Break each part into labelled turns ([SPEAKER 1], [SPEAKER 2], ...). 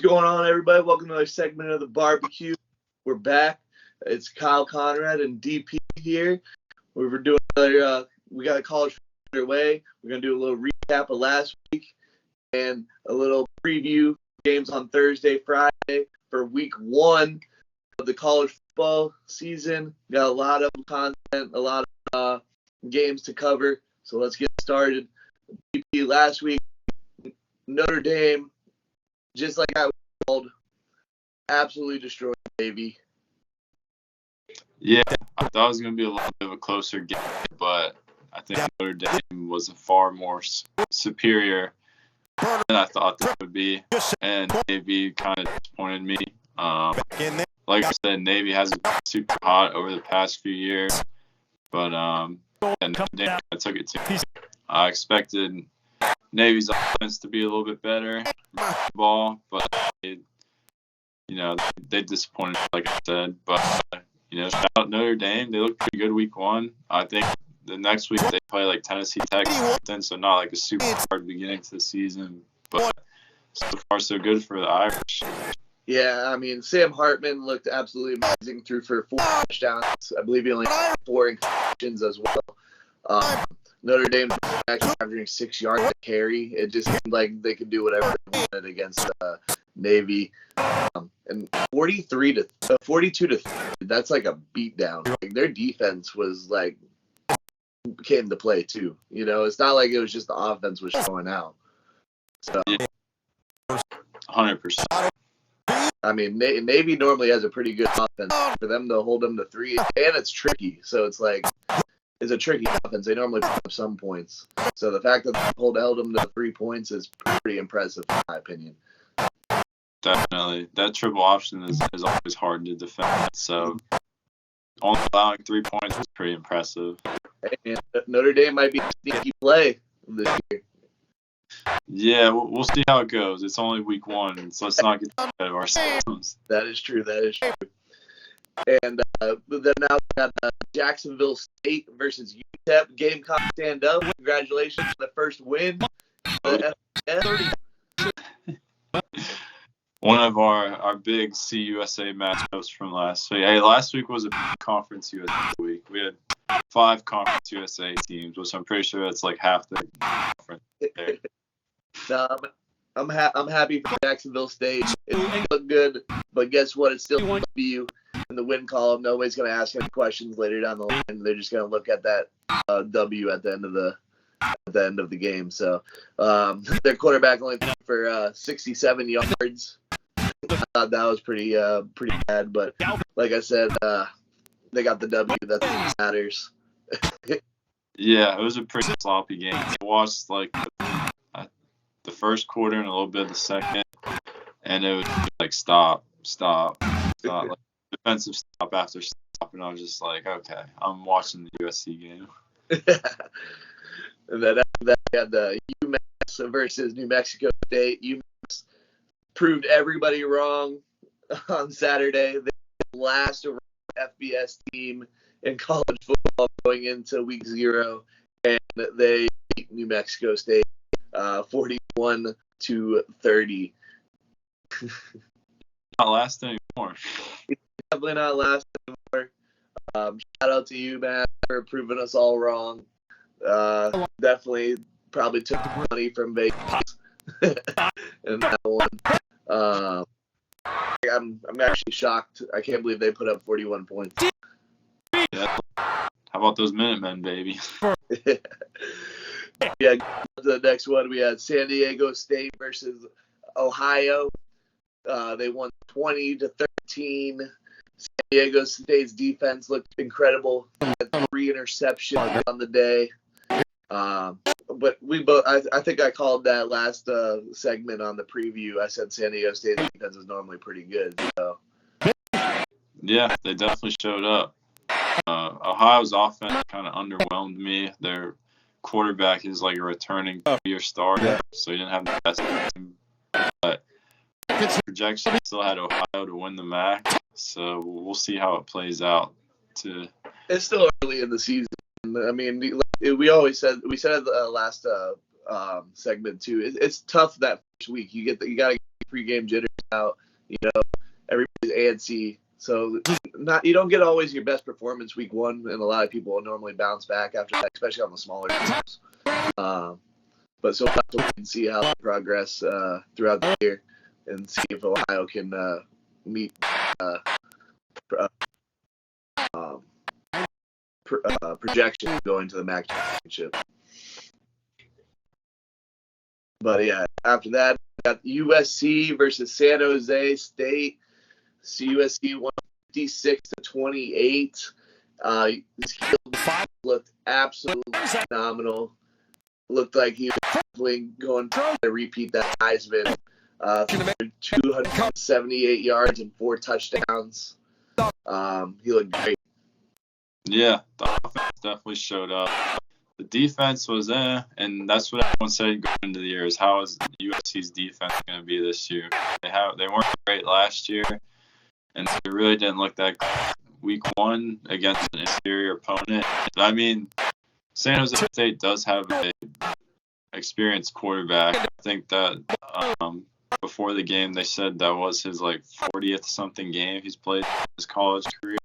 [SPEAKER 1] going on, everybody? Welcome to another segment of the barbecue. We're back. It's Kyle Conrad and DP here. We're doing another. We got a college underway. We're gonna do a little recap of last week and a little preview games on Thursday, Friday for week 1 of the college football season. Got a lot of content, a lot of games to cover. So let's get started. DP, last week, Notre Dame, just like I was told, absolutely destroyed Navy.
[SPEAKER 2] Yeah, I thought it was going to be a little bit of a closer game, but I think Notre Dame was far more superior than I thought they would be, and Navy kind of disappointed me. Like I said, Navy hasn't been super hot over the past few years, but Notre Dame took it to me. I expected Navy's offense to be a little bit better ball, but they disappointed, like I said. But shout out Notre Dame. They look pretty good week 1. I think the next week they play like Tennessee Tech, so not like a super hard beginning to the season. But so far so good for the Irish.
[SPEAKER 1] Yeah, I mean, Sam Hartman looked absolutely amazing, threw for 4 touchdowns. I believe he only had 4 incompletions as well. Notre Dame actually averaging 6 yards to carry. It just seemed like they could do whatever they wanted against Navy. And 42 to 30, that's like a beatdown. Like, their defense was like came to play too. It's not like it was just the offense was showing out. So
[SPEAKER 2] 100%.
[SPEAKER 1] I mean, Navy normally has a pretty good offense. For them to hold them to 3, and it's tricky. So it's like it's a tricky offense. They normally put up some points. So the fact that they held them to 3 points is pretty impressive, in my opinion.
[SPEAKER 2] Definitely. That triple option is always hard to defend. So only allowing 3 points was pretty impressive.
[SPEAKER 1] And Notre Dame might be a sneaky play this year.
[SPEAKER 2] Yeah, we'll see how it goes. It's only week 1, so let's not get ahead of ourselves.
[SPEAKER 1] That is true. And then now we got Jacksonville State versus UTEP. Gamecock stand up. Congratulations on the first win.
[SPEAKER 2] One of our big CUSA matchups from last week. Hey, last week was a Conference USA week. We had 5 Conference USA teams, which I'm pretty sure that's like half the conference there.
[SPEAKER 1] No, I'm happy for Jacksonville State. It looked good, but guess what? It's still you in the win column. Nobody's going to ask any questions later down the line. They're just going to look at that W at the end of the game. So their quarterback only threw for 67 yards. I thought that was pretty bad, but like I said, they got the W. That's what matters.
[SPEAKER 2] Yeah, it was a pretty sloppy game. I watched like the first quarter and a little bit of the second, and it was like stop, like defensive stop after stop, and I was just like, okay, I'm watching the USC game.
[SPEAKER 1] And then after that, we had the UMass versus New Mexico State. UMass proved everybody wrong on Saturday. They were the last FBS team in college football going into week 0, and they beat New Mexico State 41-30.
[SPEAKER 2] Not lasting anymore.
[SPEAKER 1] Definitely not lasting anymore. Shout out to you, man, for proving us all wrong. Definitely probably took the money from Vegas in that one. I'm actually shocked. I can't believe they put up 41 points.
[SPEAKER 2] Yeah. How about those Minutemen, baby?
[SPEAKER 1] Yeah, the next one we had San Diego State versus Ohio. They won 20-13. San Diego State's defense looked incredible. Had 3 interceptions on the day. But we both, I think I called that last segment on the preview. I said San Diego State's defense is normally pretty good. So.
[SPEAKER 2] Yeah, they definitely showed up. Ohio's offense kind of underwhelmed me. Their quarterback is like a returning 3-year starter, so he didn't have the best team. But projection still had Ohio to win the MAC, so we'll see how it plays out.
[SPEAKER 1] It's still early in the season. I mean, we said it the last segment too. It's tough that first week. You got to get pregame jitters out. Everybody's antsy. So you don't get always your best performance week one, and a lot of people will normally bounce back after that, especially on the smaller teams. But so we'll have to wait and see how they progress throughout the year, and see if Ohio can meet projections going to the MAC championship. But yeah, after that, we got USC versus San Jose State. USC won 56-28. This kid looked absolutely phenomenal. Looked like he was definitely going to repeat that Heisman. 278 yards and 4 touchdowns. He looked great.
[SPEAKER 2] Yeah, the offense definitely showed up. The defense was and that's what everyone said going into the year is how is USC's defense going to be this year? They weren't great last year, and they really didn't look that good week one against an inferior opponent. I mean, San Jose State does have a experienced quarterback. I think that before the game they said that was his 40th something game he's played in his college career.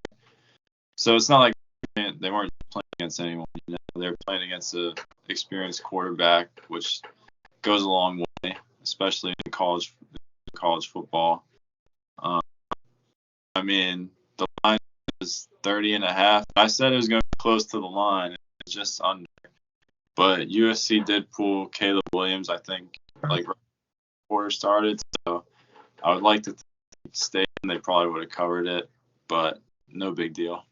[SPEAKER 2] So it's not like they weren't playing against anyone. They're playing against an experienced quarterback, which goes a long way, especially in college football. I mean, the line is 30.5. I said it was going to be close to the line. It's just under. But USC did pull Caleb Williams, I think, right before quarter started. So I would like to stay in. They probably would have covered it, but no big deal.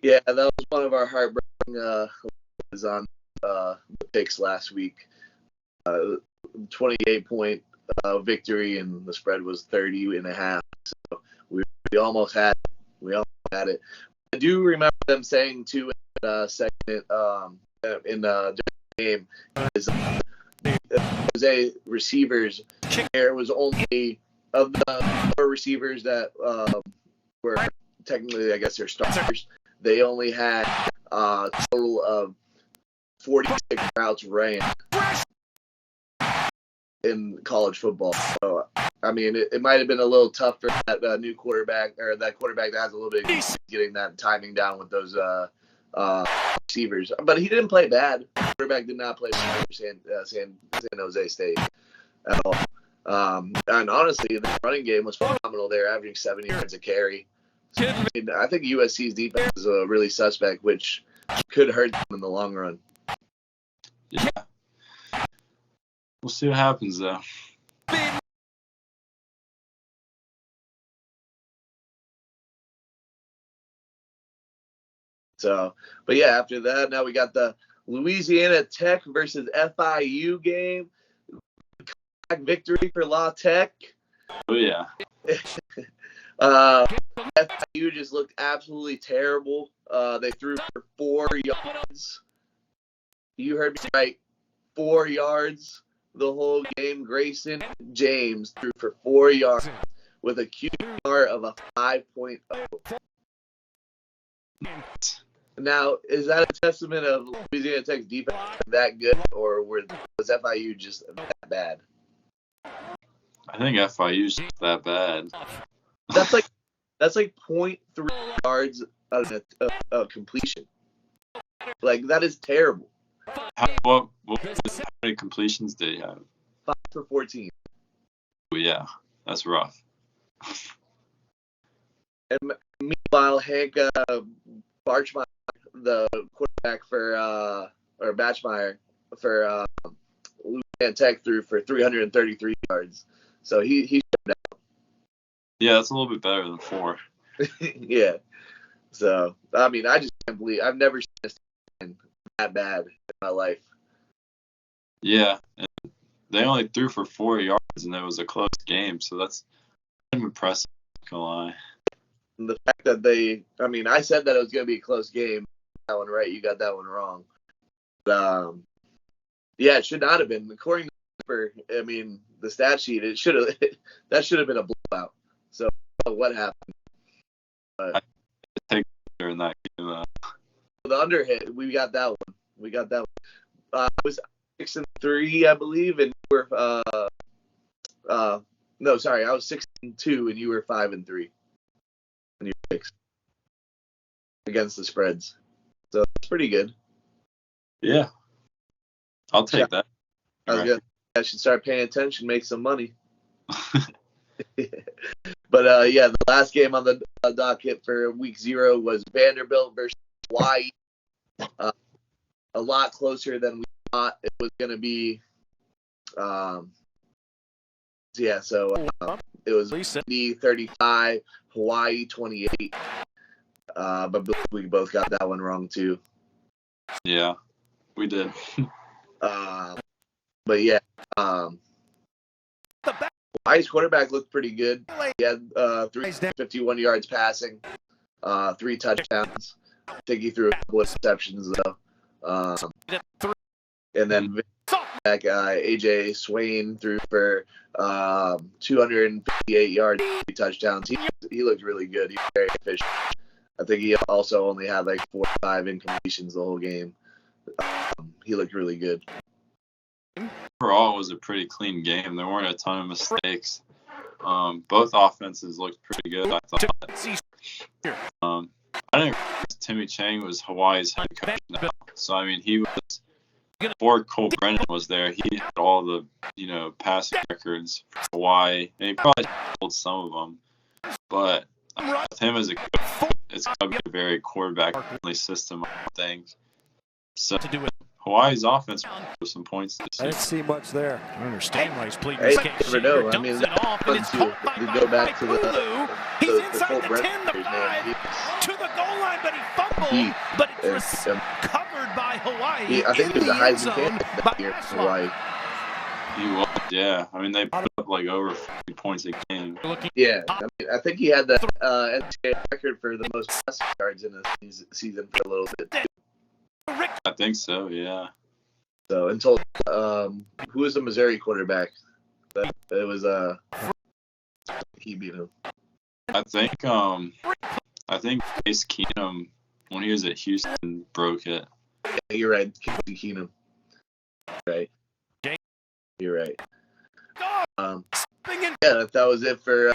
[SPEAKER 1] Yeah, that was one of our heartbreaking was on the picks last week. 28-point victory, and the spread was 30.5. So we almost had it. I do remember them saying too in the segment during the game is Jose receivers. There was only of the 4 receivers that were technically, I guess, they're starters. They only had a total of 46 routes ran in college football. So, I mean, it might have been a little tough for that new quarterback, or that quarterback that has a little bit of getting that timing down with those receivers. But he didn't play bad. The quarterback did not play bad for San Jose State at all. And honestly, the running game was phenomenal. They were averaging 70 yards a carry. So, I think USC's defense is really suspect, which could hurt them in the long run.
[SPEAKER 2] Yeah. We'll see what happens, though.
[SPEAKER 1] So, but yeah, after that, now we got the Louisiana Tech versus FIU game. Victory for La Tech.
[SPEAKER 2] Oh, yeah.
[SPEAKER 1] FIU just looked absolutely terrible. They threw for 4 yards. You heard me right. 4 yards the whole game. Grayson James threw for 4 yards with a QBR of a 5.0. Now, is that a testament of Louisiana Tech's defense that good, or was FIU just that bad?
[SPEAKER 2] I think FIU's just that bad.
[SPEAKER 1] That's like 0.3 yards of completion. Like, that is terrible.
[SPEAKER 2] How many completions did he have?
[SPEAKER 1] 5 for 14.
[SPEAKER 2] Oh, yeah, that's rough.
[SPEAKER 1] And meanwhile, Hank Barchmeyer, the quarterback for or Batchmeyer for Louisiana Tech, threw for 333 yards. So he shut out.
[SPEAKER 2] Yeah, that's a little bit better than 4.
[SPEAKER 1] Yeah. So I mean, I just can't believe I've never seen this that bad in my life.
[SPEAKER 2] Yeah, and they only threw for 4 yards, and it was a close game. So that's impressive. Not gonna lie.
[SPEAKER 1] And the fact that I said that it was going to be a close game. That one right, you got that one wrong. But, yeah, it should not have been. According to the stat sheet, that should have been a blowout. So what happened?
[SPEAKER 2] I take in that game.
[SPEAKER 1] The under hit, we got that one. It was 6-3, I believe, and we're No, sorry, I was 6-2 and you were 5-3 in your picks against the spreads. So it's pretty good.
[SPEAKER 2] Yeah. I'll take that.
[SPEAKER 1] I should start paying attention, make some money. But yeah, the last game on the docket for week 0 was Vanderbilt versus Hawaii. A lot closer than we thought it was going to be. Yeah, so it was 35, Hawaii 28. But we both got that one wrong too.
[SPEAKER 2] Yeah, we did.
[SPEAKER 1] But yeah, Hawaii's quarterback looked pretty good. He had 351 yards passing, 3 touchdowns. I think he threw a couple of interceptions though. And then that guy AJ Swain threw for 258 yards, 3 touchdowns. He looked really good. He was very efficient. I think he also only had like 4 or 5 incompletions the whole game. He looked really good.
[SPEAKER 2] Overall, it was a pretty clean game. There weren't a ton of mistakes. Both offenses looked pretty good, I thought. I didn't realize Timmy Chang was Hawaii's head coach now. So, I mean, he was, before Cole Brennan was there, he had all the, passing records for Hawaii. And he probably told some of them. But with him as a coach, it's going to be a very quarterback-friendly system, I think. So, Hawaii's offense for some points this year.
[SPEAKER 3] I didn't see much there.
[SPEAKER 4] I understand why he's pleading his case.
[SPEAKER 1] Never know. I mean, once you go back to the full Brennan years, man,
[SPEAKER 4] to the goal line, but he fumbled. But it's covered by Hawaii.
[SPEAKER 1] I think he was a Heisman candidate that year for Hawaii.
[SPEAKER 2] He was, yeah. I mean, they put up like over 50 points a game.
[SPEAKER 1] Yeah, I mean, I think he had the NCAA record for the most passing yards in a season for a little bit too.
[SPEAKER 2] I think so, yeah.
[SPEAKER 1] So until who was the Missouri quarterback? It was he beat him.
[SPEAKER 2] I think Case Keenum, when he was at Houston, broke it.
[SPEAKER 1] Yeah, you're right, Casey Keenum. Right. You're right. Yeah, that was it for